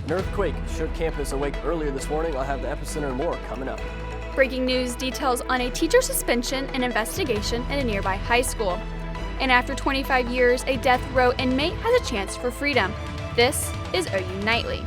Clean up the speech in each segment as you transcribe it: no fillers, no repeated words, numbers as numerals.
An earthquake shook campus awake earlier this morning. I'll have the epicenter and more coming up. Breaking news details on a teacher suspension and investigation in a nearby high school. And after 25 years, a death row inmate has a chance for freedom. This is OU Nightly.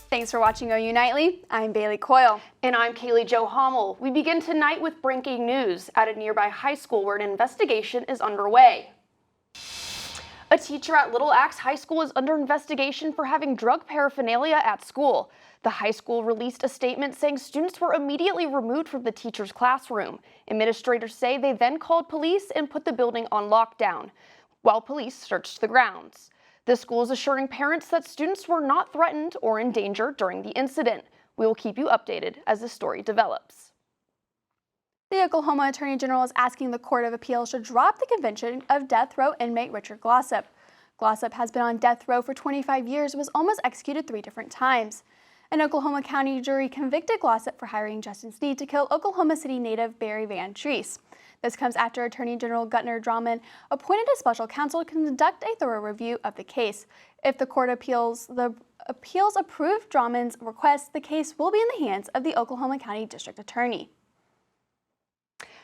Thanks for watching OU Nightly. I'm Bailey Coyle. And I'm Caleigh Hommel. We begin tonight with breaking news at a nearby high school where an investigation is underway. A teacher at Little Axe High School is under investigation for having drug paraphernalia at school. The high school released a statement saying students were immediately removed from the teacher's classroom. Administrators say they then called police and put the building on lockdown, while police searched the grounds. The school is assuring parents that students were not threatened or in danger during the incident. We will keep you updated as the story develops. The Oklahoma Attorney General is asking the Court of Appeals to drop the conviction of death row inmate Richard Glossip. Glossip has been on death row for 25 years and was almost executed 3 different times. An Oklahoma County jury convicted Glossip for hiring Justin Sneed to kill Oklahoma City native Barry Van Treese. This comes after Attorney General Gutner Drummond appointed a special counsel to conduct a thorough review of the case. If the Court of Appeals approved Drummond's request, the case will be in the hands of the Oklahoma County District Attorney.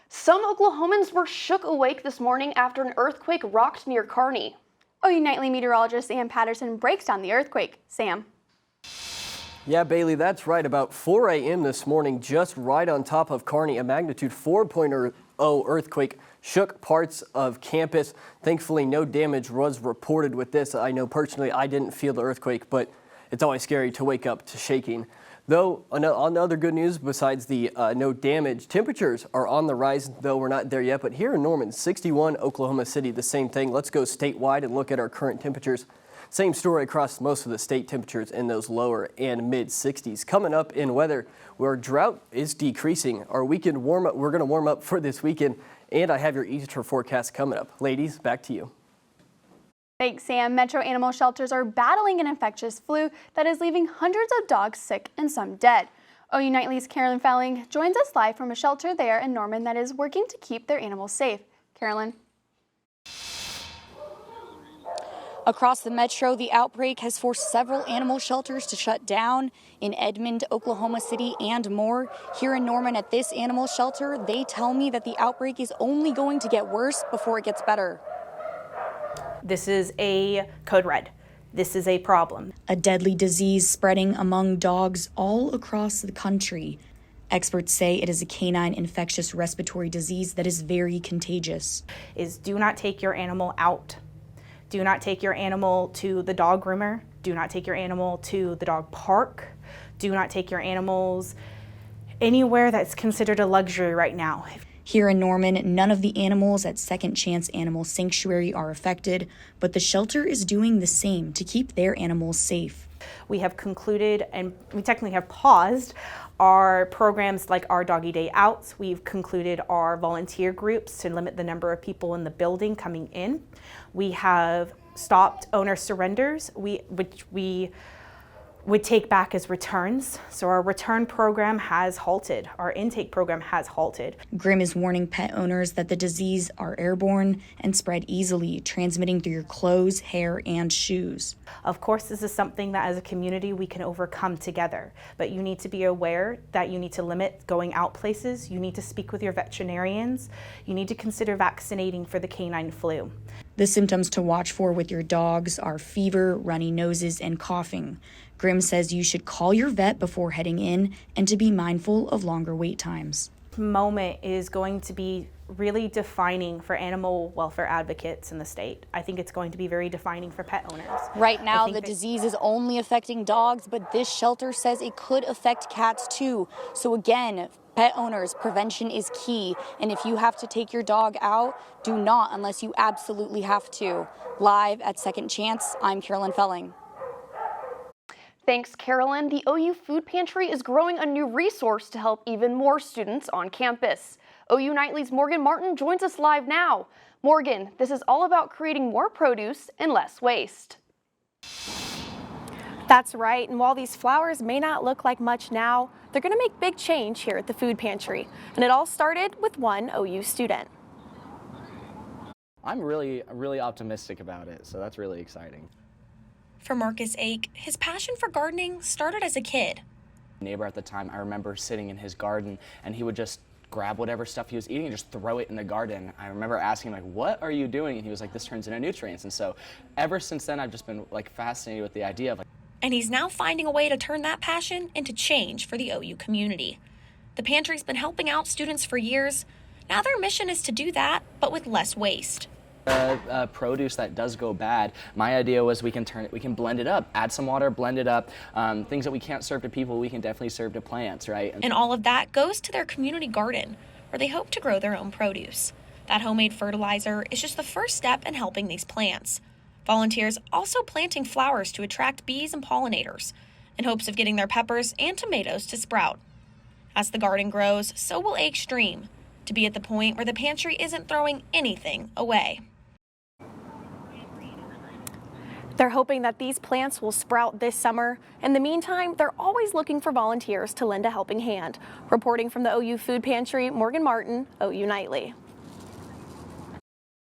Some Oklahomans were shook awake this morning after an earthquake rocked near Kearney. OU Nightly meteorologist Sam Patterson breaks down the earthquake. Sam. Yeah, Bailey, that's right. About 4 a.m. this morning, just right on top of Kearney, a magnitude 4.0 earthquake shook parts of campus. Thankfully, no damage was reported with this. I know personally I didn't feel the earthquake, but it's always scary to wake up to shaking. Though, on other good news, besides the no damage, temperatures are on the rise, though we're not there yet. But here in Norman, 61, Oklahoma City, the same thing. Let's go statewide and look at our current temperatures. Same story across most of the state, temperatures in those lower and mid 60s. Coming up in weather, where drought is decreasing. Our weekend warm up, we're going to warm up for this weekend, and I have your Easter forecast coming up. Ladies, back to you. Thanks, Sam. Metro animal shelters are battling an infectious flu that is leaving hundreds of dogs sick and some dead. OU Nightly's Carolynn Felling joins us live from a shelter there in Norman that is working to keep their animals safe. Carolynn. Across the metro, the outbreak has forced several animal shelters to shut down in Edmond, Oklahoma City, and more. Here in Norman at this animal shelter, they tell me that the outbreak is only going to get worse before it gets better. This is a code red. This is a problem. A deadly disease spreading among dogs all across the country. Experts say it is a canine infectious respiratory disease that is very contagious. Do not take your animal out. Do not take your animal to the dog groomer. Do not take your animal to the dog park. Do not take your animals anywhere that's considered a luxury right now. Here in Norman, none of the animals at Second Chance Animal Sanctuary are affected, but the shelter is doing the same to keep their animals safe. We have concluded, and we technically have paused, our programs like our Doggy Day Outs. We've concluded our volunteer groups to limit the number of people in the building coming in. We have stopped owner surrenders, which we would take back as returns. So our return program has halted. Our intake program has halted. Grimm is warning pet owners that the disease are airborne and spread easily, transmitting through your clothes, hair, and shoes. Of course, this is something that as a community we can overcome together, but you need to be aware that you need to limit going out places. You need to speak with your veterinarians. You need to consider vaccinating for the canine flu. The symptoms to watch for with your dogs are fever, runny noses, and coughing. Grimm says you should call your vet before heading in and to be mindful of longer wait times. Moment is going to be really defining for animal welfare advocates in the state. I think it's going to be very defining for pet owners. Right now, the disease is only affecting dogs, but this shelter says it could affect cats too. So again, pet owners, prevention is key. And if you have to take your dog out, do not unless you absolutely have to. Live at Second Chance, I'm Carolynn Felling. Thanks, Carolynn. The OU Food Pantry is growing a new resource to help even more students on campus. OU Nightly's Morgan Martin joins us live now. Morgan, this is all about creating more produce and less waste. That's right, and while these flowers may not look like much now, they're going to make big change here at the food pantry. And it all started with one OU student. I'm really optimistic about it, so that's really exciting. For Marcus Ake, his passion for gardening started as a kid. Neighbor at the time, I remember sitting in his garden and he would just grab whatever stuff he was eating and just throw it in the garden. I remember asking him, like, what are you doing? And he was like, this turns into nutrients. And so ever since then, I've just been like fascinated with the idea of like, And he's now finding a way to turn that passion into change for the OU community. The pantry's been helping out students for years. Now their mission is to do that, but with less waste. Produce that does go bad. My idea was we can blend it up, add some water, blend it up. Things that we can't serve to people, we can definitely serve to plants, right? And all of that goes to their community garden, where they hope to grow their own produce. That homemade fertilizer is just the first step in helping these plants. Volunteers also planting flowers to attract bees and pollinators, in hopes of getting their peppers and tomatoes to sprout. As the garden grows, so will Ake's dream, to be at the point where the pantry isn't throwing anything away. They're hoping that these plants will sprout this summer. In the meantime, they're always looking for volunteers to lend a helping hand. Reporting from the OU Food Pantry, Morgan Martin, OU Nightly.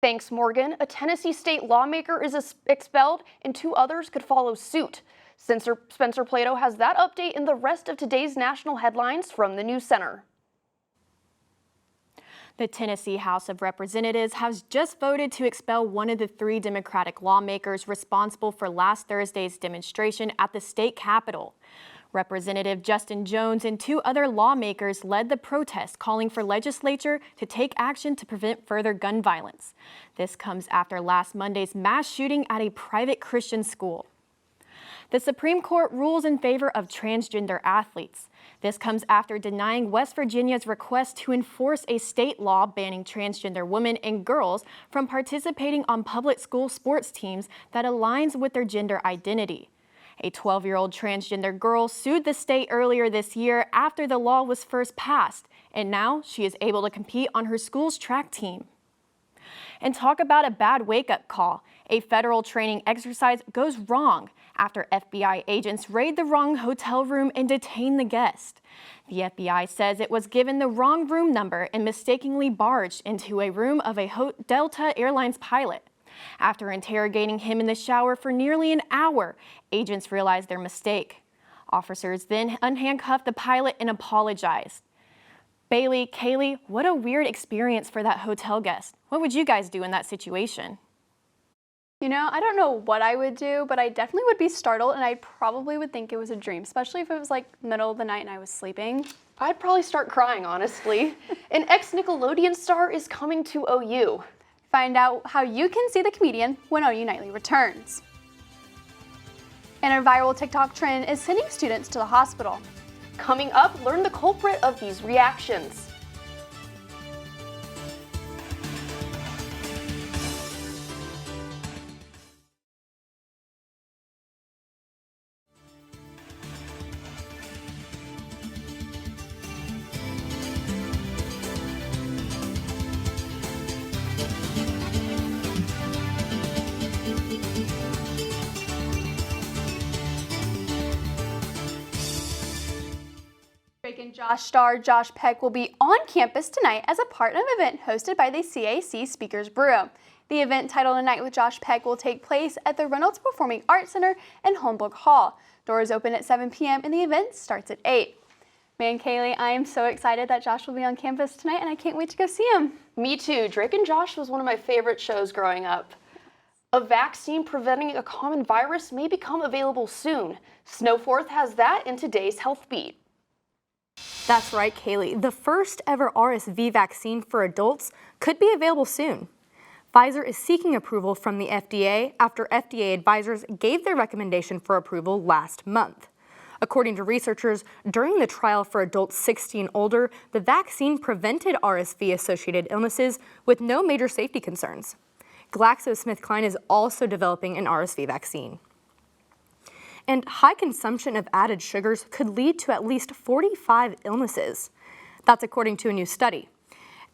Thanks, Morgan. A Tennessee state lawmaker is expelled and 2 others could follow suit. Spencer Plato has that update in the rest of today's national headlines from the News Center. The Tennessee House of Representatives has just voted to expel one of the 3 Democratic lawmakers responsible for last Thursday's demonstration at the state capitol. Representative Justin Jones and 2 other lawmakers led the protest, calling for legislature to take action to prevent further gun violence. This comes after last Monday's mass shooting at a private Christian school. The Supreme Court rules in favor of transgender athletes. This comes after denying West Virginia's request to enforce a state law banning transgender women and girls from participating on public school sports teams that aligns with their gender identity. A 12-year-old transgender girl sued the state earlier this year after the law was first passed, and now she is able to compete on her school's track team. And talk about a bad wake-up call. A federal training exercise goes wrong after FBI agents raid the wrong hotel room and detain the guest. The FBI says it was given the wrong room number and mistakenly barged into a room of a Delta Airlines pilot. After interrogating him in the shower for nearly an hour, agents realized their mistake. Officers then unhandcuffed the pilot and apologized. Bailey, Caleigh, what a weird experience for that hotel guest. What would you guys do in that situation? You know, I don't know what I would do, but I definitely would be startled, and I probably would think it was a dream, especially if it was like middle of the night and I was sleeping. I'd probably start crying, honestly. An ex-Nickelodeon star is coming to OU. Find out how you can see the comedian when OU Nightly returns. And a viral TikTok trend is sending students to the hospital. Coming up, learn the culprit of these reactions. Drake and Josh star Josh Peck will be on campus tonight as a part of an event hosted by the CAC Speakers Bureau. The event, titled A Night with Josh Peck, will take place at the Reynolds Performing Arts Center in Holmbrook Hall. Doors open at 7 p.m. and the event starts at 8. Man, Caleigh, I am so excited that Josh will be on campus tonight, and I can't wait to go see him. Me too. Drake and Josh was one of my favorite shows growing up. A vaccine preventing a common virus may become available soon. Snowforth has that in today's Health Beat. That's right, Caleigh. The first ever RSV vaccine for adults could be available soon. Pfizer is seeking approval from the FDA after FDA advisors gave their recommendation for approval last month. According to researchers, during the trial for adults 60 and older, the vaccine prevented RSV-associated illnesses with no major safety concerns. GlaxoSmithKline is also developing an RSV vaccine. And high consumption of added sugars could lead to at least 45 illnesses. That's according to a new study.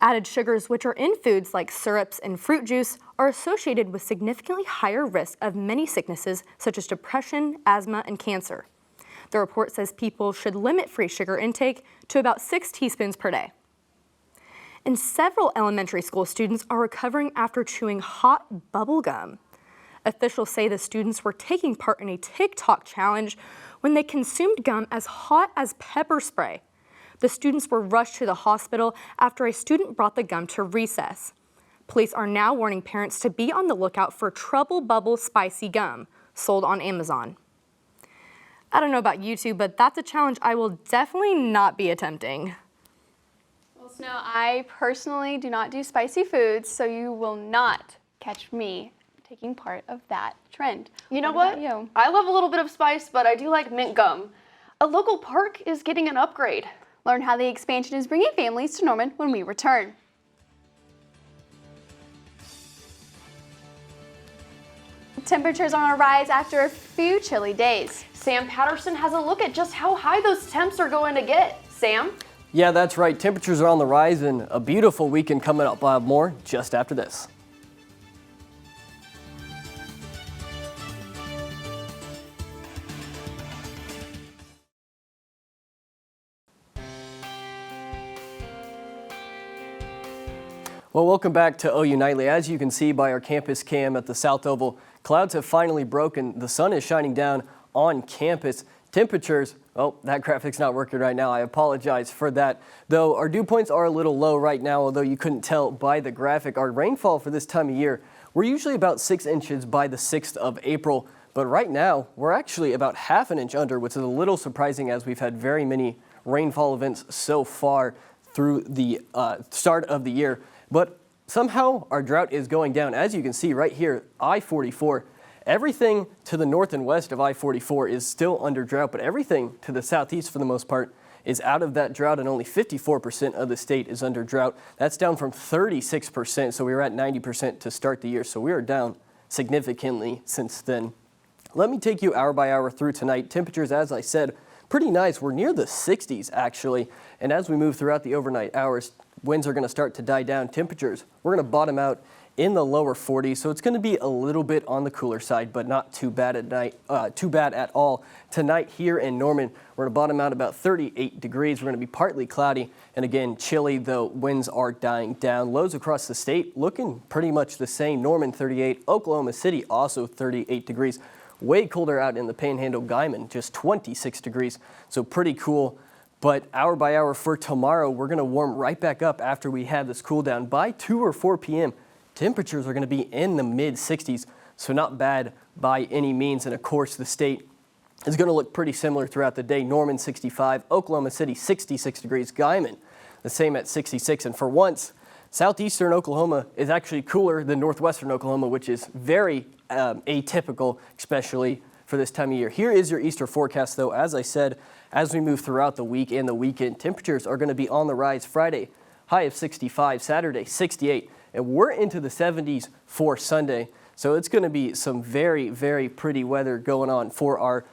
Added sugars, which are in foods like syrups and fruit juice, are associated with significantly higher risk of many sicknesses such as depression, asthma, and cancer. The report says people should limit free sugar intake to about 6 teaspoons per day. And several elementary school students are recovering after chewing hot bubble gum. Officials say the students were taking part in a TikTok challenge when they consumed gum as hot as pepper spray. The students were rushed to the hospital after a student brought the gum to recess. Police are now warning parents to be on the lookout for Trouble Bubble spicy gum, sold on Amazon. I don't know about you two, but that's a challenge I will definitely not be attempting. Well, Snow, I personally do not do spicy foods, so you will not catch me taking part of that trend. You know what? You? I love a little bit of spice, but I do like mint gum. A local park is getting an upgrade. Learn how the expansion is bringing families to Norman when we return. Temperatures on a rise after a few chilly days. Sam Patterson has a look at just how high those temps are going to get. Sam? Yeah, that's right. Temperatures are on the rise and a beautiful weekend coming up. I'll have more just after this. Well, welcome back to OU Nightly. As you can see by our campus cam at the South Oval, clouds have finally broken. The sun is shining down on campus. Temperatures, oh, that graphic's not working right now. I apologize for that. Though our dew points are a little low right now, although you couldn't tell by the graphic. Our rainfall for this time of year, we're usually about 6 inches by the 6th of April. But right now, we're actually about ½ an inch under, which is a little surprising as we've had very many rainfall events so far through the start of the year. But somehow our drought is going down. As you can see right here, I-44, everything to the north and west of I-44 is still under drought, but everything to the southeast for the most part is out of that drought, and only 54% of the state is under drought. That's down from 36%, so we were at 90% to start the year, so we are down significantly since then. Let me take you hour by hour through tonight. Temperatures, as I said, pretty nice. We're near the 60s actually, and as we move throughout the overnight hours, winds are going to start to die down. Temperatures, we're going to bottom out in the lower 40s, so it's going to be a little bit on the cooler side, but not too bad at night, too bad at all. Tonight here in Norman, we're going to bottom out about 38 degrees. We're going to be partly cloudy and again chilly, though winds are dying down. Lows across the state looking pretty much the same. Norman 38, Oklahoma City also 38 degrees. Way colder out in the Panhandle. Guymon just 26 degrees, so pretty cool. But hour by hour for tomorrow, we're going to warm right back up after we have this cool down. By 2 or 4 p.m., temperatures are going to be in the mid 60s, so not bad by any means. And of course, the state is going to look pretty similar throughout the day. Norman 65, Oklahoma City 66 degrees, Guymon the same at 66. And for once, southeastern Oklahoma is actually cooler than northwestern Oklahoma, which is very atypical, especially for this time of year. Here is your Easter forecast, though. As I said, as we move throughout the week and the weekend, temperatures are going to be on the rise. Friday, high of 65, Saturday, 68, and we're into the 70s for Sunday. So it's going to be some very, very pretty weather going on for our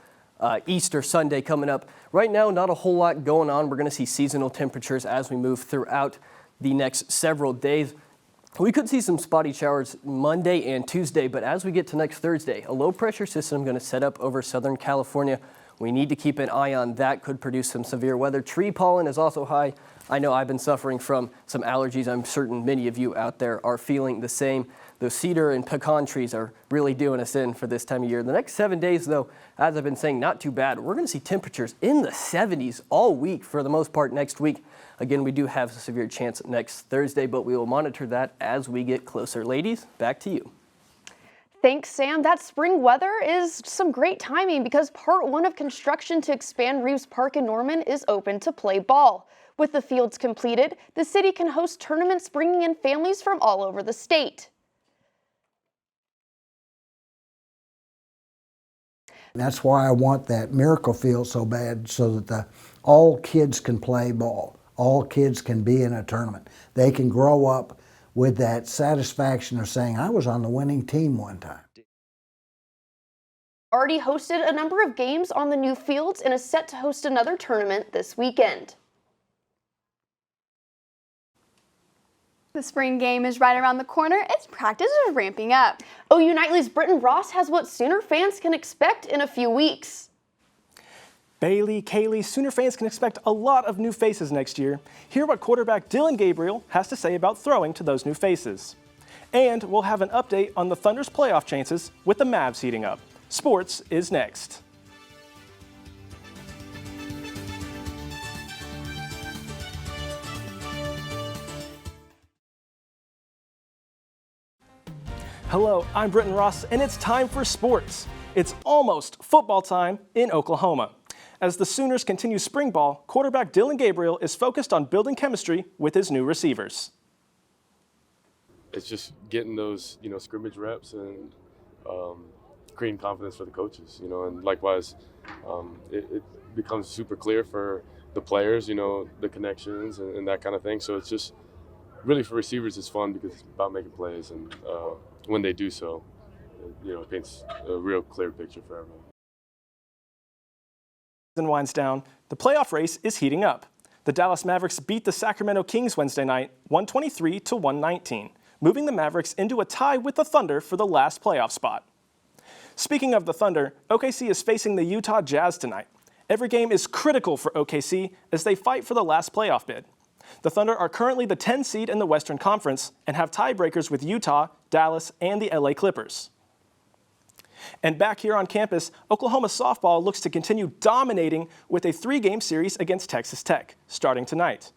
Easter Sunday coming up. Right now, not a whole lot going on. We're going to see seasonal temperatures as we move throughout the next several days. We could see some spotty showers Monday and Tuesday, but as we get to next Thursday, a low pressure system going to set up over Southern California. We need to keep an eye on that. Could produce some severe weather. Tree pollen is also high. I know I've been suffering from some allergies. I'm certain many of you out there are feeling the same. Those cedar and pecan trees are really doing us in for this time of year. The next 7 days, though, as I've been saying, not too bad. We're going to see temperatures in the 70s all week for the most part next week. Again, we do have a severe chance next Thursday, but we will monitor that as we get closer. Ladies, back to you. Thanks, Sam. That spring weather is some great timing because part 1 of construction to expand Reeves Park in Norman is open to play ball. With the fields completed, the city can host tournaments bringing in families from all over the state. That's why I want that miracle field so bad, so that all kids can play ball. All kids can be in a tournament. They can grow up with that satisfaction of saying, I was on the winning team one time. Already hosted a number of games on the new fields and is set to host another tournament this weekend. The spring game is right around the corner as practice is ramping up. OU Nightly's Britton has what Sooner fans can expect in a few weeks. Bailey, Caleigh, Sooner fans can expect a lot of new faces next year. Hear what quarterback Dylan Gabriel has to say about throwing to those new faces. And we'll have an update on the Thunder's playoff chances with the Mavs heating up. Sports is next. Hello, I'm Britton Ross, and it's time for sports. It's almost football time in Oklahoma. As the Sooners continue spring ball, quarterback Dylan Gabriel is focused on building chemistry with his new receivers. It's just getting those, scrimmage reps and creating confidence for the coaches, and likewise, it becomes super clear for the players, the connections and that kind of thing. So it's just really for receivers, it's fun because it's about making plays, and when they do so, it paints a real clear picture for everyone. Winds down, the playoff race is heating up. The Dallas Mavericks beat the Sacramento Kings Wednesday night, 123 to 119, moving the Mavericks into a tie with the Thunder for the last playoff spot. Speaking of the Thunder, OKC is facing the Utah Jazz tonight. Every game is critical for OKC as they fight for the last playoff bid. The Thunder are currently the 10 seed in the Western Conference and have tiebreakers with Utah, Dallas, and the LA Clippers. And back here on campus, Oklahoma softball looks to continue dominating with a 3-game series against Texas Tech, starting tonight.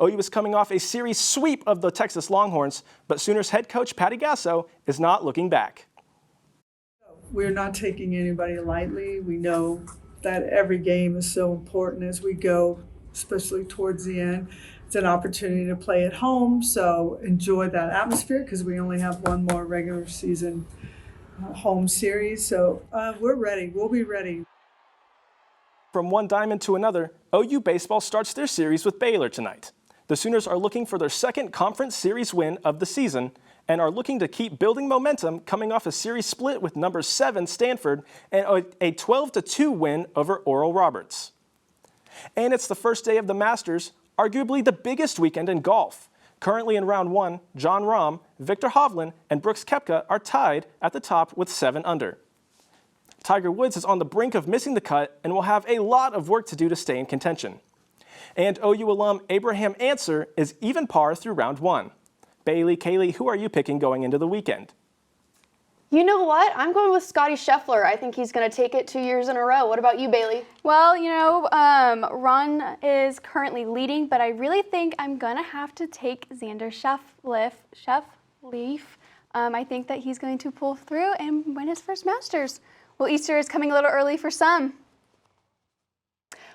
OU is coming off a series sweep of the Texas Longhorns, but Sooners head coach Patty Gasso is not looking back. We're not taking anybody lightly. We know that every game is so important as we go, especially towards the end. It's an opportunity to play at home, so enjoy that atmosphere because we only have one more regular season home series. So we're ready. We'll be ready. From one diamond to another, OU baseball starts their series with Baylor tonight. The Sooners are looking for their second conference series win of the season and are looking to keep building momentum coming off a series split with number 7 Stanford and a 12-2 win over Oral Roberts. And it's the first day of the Masters, arguably the biggest weekend in golf. Currently in round 1, Jon Rahm, Victor Hovland, and Brooks Koepka are tied at the top with 7 under. Tiger Woods is on the brink of missing the cut and will have a lot of work to do to stay in contention. And OU alum Abraham Answer is even par through round 1. Bailey, Caleigh, who are you picking going into the weekend? You know what? I'm going with Scotty Scheffler. I think he's going to take it 2 years in a row. What about you, Bailey? Well, Ron is currently leading, but I really think I'm going to have to take Xander Schauffele. I think that he's going to pull through and win his first Masters. Well, Easter is coming a little early for some.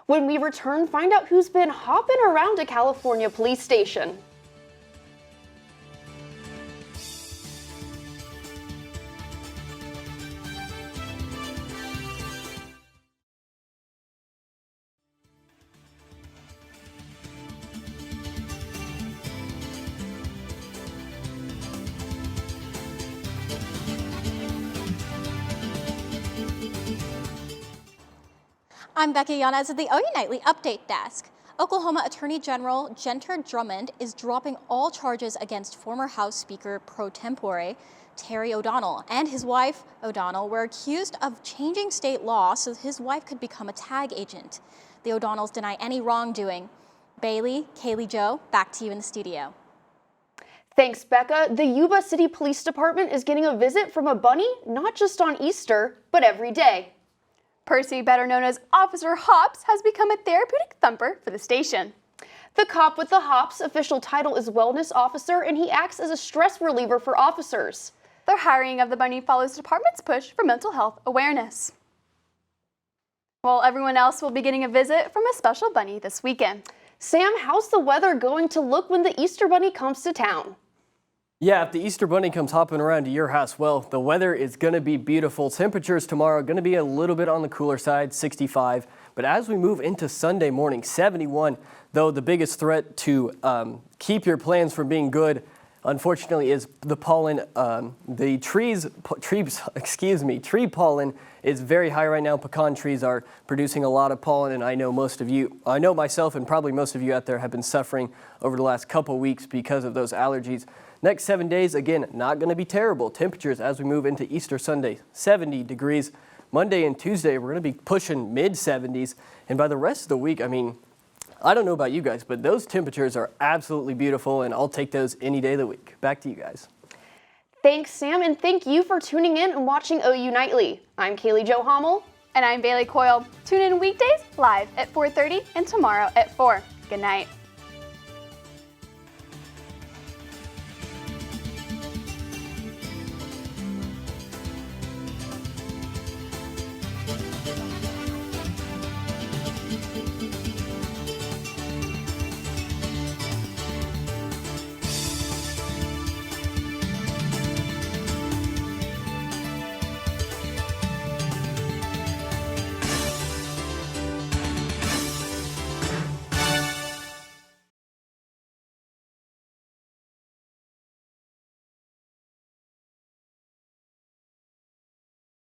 When we return, find out who's been hopping around a California police station. I'm Becca Yanez at the OU Nightly Update Desk. Oklahoma Attorney General Genter Drummond is dropping all charges against former House Speaker pro tempore Terry O'Donnell and his wife. O'Donnell were accused of changing state law so his wife could become a tag agent. The O'Donnells deny any wrongdoing. Bailey, Caleigh, Joe, back to you in the studio. Thanks, Becca. The Yuba City Police Department is getting a visit from a bunny, not just on Easter, but every day. Percy, better known as Officer Hops, has become a therapeutic thumper for the station. The cop with the hops official title is wellness officer, and he acts as a stress reliever for officers. Their hiring of the bunny follows the department's push for mental health awareness. While everyone else will be getting a visit from a special bunny this weekend. Sam, how's the weather going to look when the Easter bunny comes to town? Yeah, if the Easter bunny comes hopping around to your house, well, the weather is going to be beautiful. Temperatures tomorrow are going to be a little bit on the cooler side, 65. But as we move into Sunday morning, 71, though the biggest threat to keep your plans from being good unfortunately, is the pollen. The tree pollen is very high right now. Pecan trees are producing a lot of pollen, and I know myself and probably most of you out there have been suffering over the last couple weeks because of those allergies. Next 7 days, again, not going to be terrible. Temperatures as we move into Easter Sunday, 70 degrees. Monday and Tuesday, we're going to be pushing mid-70s. And by the rest of the week, I mean, I don't know about you guys, but those temperatures are absolutely beautiful, and I'll take those any day of the week. Back to you guys. Thanks, Sam, and thank you for tuning in and watching OU Nightly. I'm Caleigh Hommel. And I'm Bailey Coyle. Tune in weekdays live at 4:30 and tomorrow at 4. Good night.